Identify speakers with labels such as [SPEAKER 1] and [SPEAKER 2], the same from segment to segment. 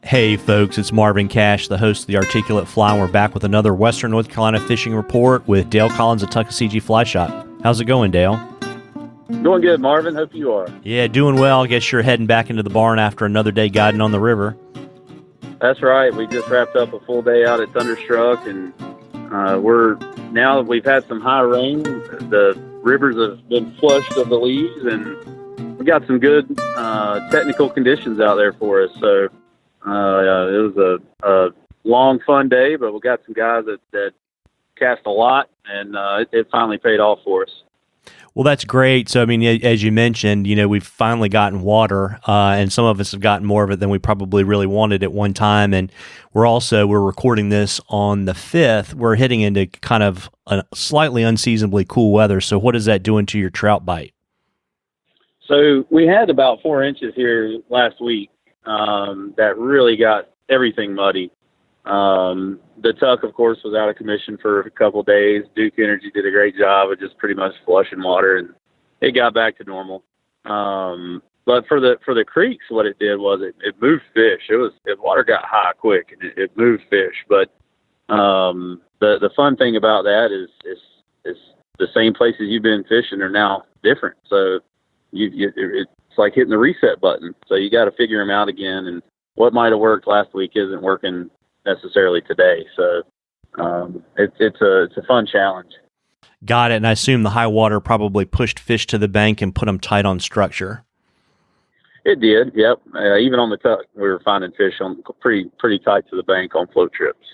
[SPEAKER 1] Hey folks, it's Marvin Cash, the host of The Articulate Fly, and we're back with another Western North Carolina fishing report with Dale Collins of Tuckaseegee Fly Shop. How's it going, Dale?
[SPEAKER 2] Going good, Marvin. Hope you are.
[SPEAKER 1] Yeah, doing well. I guess you're heading back into the barn after another day guiding on the river.
[SPEAKER 2] That's right. We just wrapped up a full day out at Thunderstruck, and now that we've had some high rain, the rivers have been flushed of the leaves, and we got some good technical conditions out there for us. So it was a long, fun day, but we got some guys that cast a lot, and it finally paid off for us.
[SPEAKER 1] Well, that's great. So, I mean, as you mentioned, we've finally gotten water, and some of us have gotten more of it than we probably really wanted at one time. And we're recording this on the 5th. We're hitting into kind of a slightly unseasonably cool weather. So what is that doing to your trout bite?
[SPEAKER 2] So we had about 4 inches here last week that really got everything muddy. The Tuck, of course, was out of commission for a couple of days. Duke Energy did a great job of just pretty much flushing water, and it got back to normal. But for the creeks, what it did was it moved fish. The water got high quick, and it moved fish. But the fun thing about that is the same places you've been fishing are now different. So it's like hitting the reset button. So you got to figure them out again, and what might have worked last week isn't working necessarily today. So it's a fun challenge.
[SPEAKER 1] Got it. And I assume the high water probably pushed fish to the bank and put them tight on structure. It
[SPEAKER 2] did. Yep. Even on the Tuck, we were finding fish on pretty tight to the bank on float trips.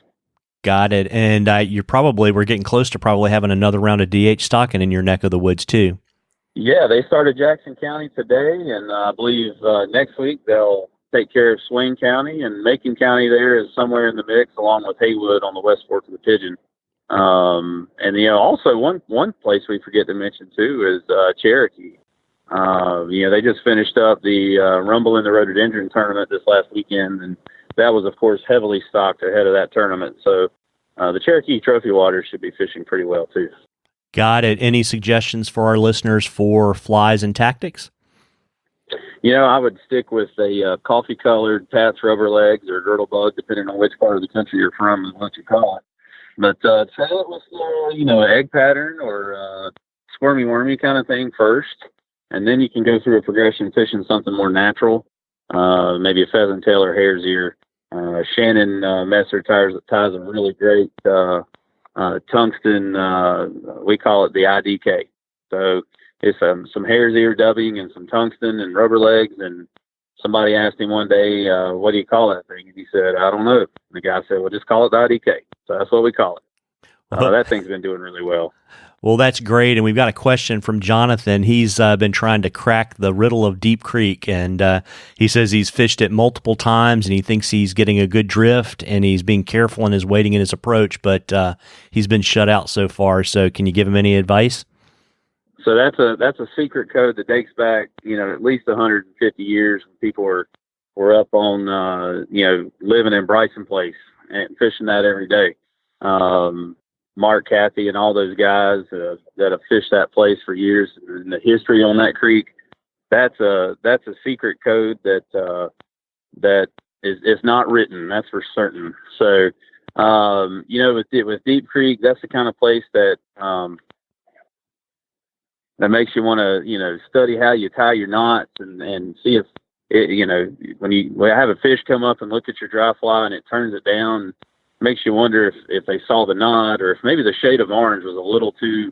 [SPEAKER 1] Got it. And we're getting close to probably having another round of DH stocking in your neck of the woods too.
[SPEAKER 2] Yeah, they started Jackson County today, and I believe next week they'll take care of Swain County, and Macon County there is somewhere in the mix, along with Haywood on the west fork of the Pigeon. And also one place we forget to mention too is Cherokee. They just finished up the Rumble in the Rhododendron tournament this last weekend, and that was, of course, heavily stocked ahead of that tournament. So the Cherokee Trophy Waters should be fishing pretty well too.
[SPEAKER 1] Got it. Any suggestions for our listeners for flies and tactics?
[SPEAKER 2] I would stick with a coffee-colored Pat's rubber legs or girdle bug, depending on which part of the country you're from and what you call it. But try it with, an egg pattern or squirmy-wormy kind of thing first, and then you can go through a progression fishing something more natural, maybe a pheasant tail or hare's ear. Shannon Messer ties a really great tungsten, we call it the IDK. So it's some hare's ear dubbing and some tungsten and rubber legs. And somebody asked him one day, what do you call that thing? And he said, I don't know. And the guy said, well, just call it the IDK. So that's what we call it. That thing's been doing really well.
[SPEAKER 1] Well, that's great. And we've got a question from Jonathan. He's been trying to crack the riddle of Deep Creek. And he says he's fished it multiple times and he thinks he's getting a good drift and he's being careful in his wading and his approach, but he's been shut out so far. So can you give him any advice?
[SPEAKER 2] So that's a secret code that dates back, at least 150 years when people were up on, living in Bryson Place and fishing that every day. Mark, Kathy, and all those guys that have fished that place for years, and the history on that creek, that's a secret code that is not written. That's for certain. So, with Deep Creek, that's the kind of place that makes you want to, study how you tie your knots and see if it, when I have a fish come up and look at your dry fly and it turns it down, makes you wonder if they saw the knot or if maybe the shade of orange was a little too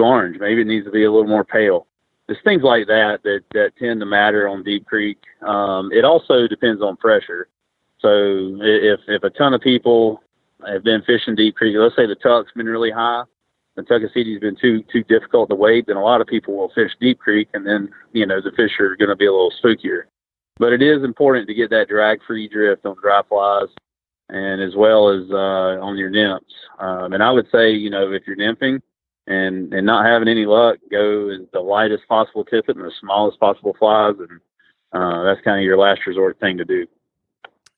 [SPEAKER 2] orange. Maybe it needs to be a little more pale. There's things like that tend to matter on Deep Creek. It also depends on pressure. So if a ton of people have been fishing Deep Creek, let's say the Tuck's been really high, the Tuckaseegee's been too difficult to wade, then a lot of people will fish Deep Creek, and then, the fish are going to be a little spookier. But it is important to get that drag-free drift on dry flies, and as well as on your nymphs. And I would say, if you're nymphing and not having any luck, go as the lightest possible tippet and the smallest possible flies, and that's kind of your last resort thing to do.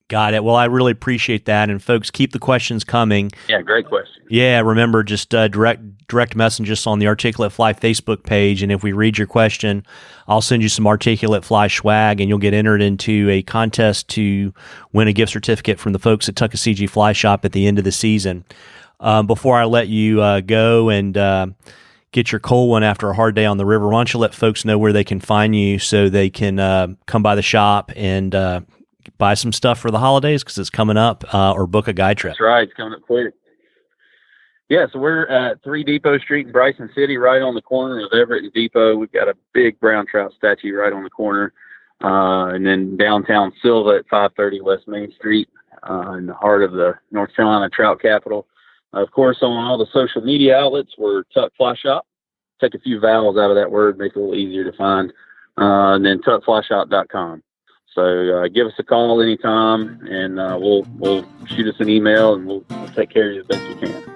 [SPEAKER 1] Got it. Well, I really appreciate that. And folks, keep the questions coming.
[SPEAKER 2] Yeah, great question.
[SPEAKER 1] Yeah, remember, just direct message us on the Articulate Fly Facebook page. And if we read your question, I'll send you some Articulate Fly swag, and you'll get entered into a contest to win a gift certificate from the folks at Tuckaseegee Fly Shop at the end of the season. Before I let you go and get your cold one after a hard day on the river, why don't you let folks know where they can find you so they can come by the shop and buy some stuff for the holidays because it's coming up, or book a guide trip.
[SPEAKER 2] That's right. It's coming up quick. Yeah, so we're at 3 Depot Street in Bryson City, right on the corner of Everett and Depot. We've got a big brown trout statue right on the corner. And then downtown Silva at 530 West Main Street, in the heart of the North Carolina trout capital. Of course, on all the social media outlets, we're Tuck Fly Shop. Take a few vowels out of that word, make it a little easier to find. And then tuckflyshop.com. So give us a call anytime, and we'll shoot us an email, and we'll take care of you the best we can.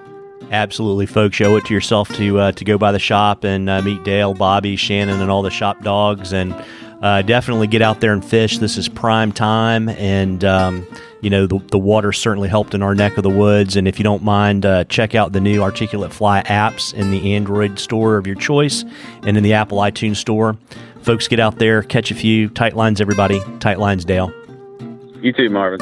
[SPEAKER 1] Absolutely, folks. You owe it to yourself to go by the shop and meet Dale, Bobby, Shannon, and all the shop dogs, and definitely get out there and fish. This is prime time, and the water certainly helped in our neck of the woods. And if you don't mind, check out the new Articulate Fly apps in the Android store of your choice and in the Apple iTunes store. Folks, get out there, catch a few. Tight lines, everybody. Tight lines, Dale.
[SPEAKER 2] You too, Marvin.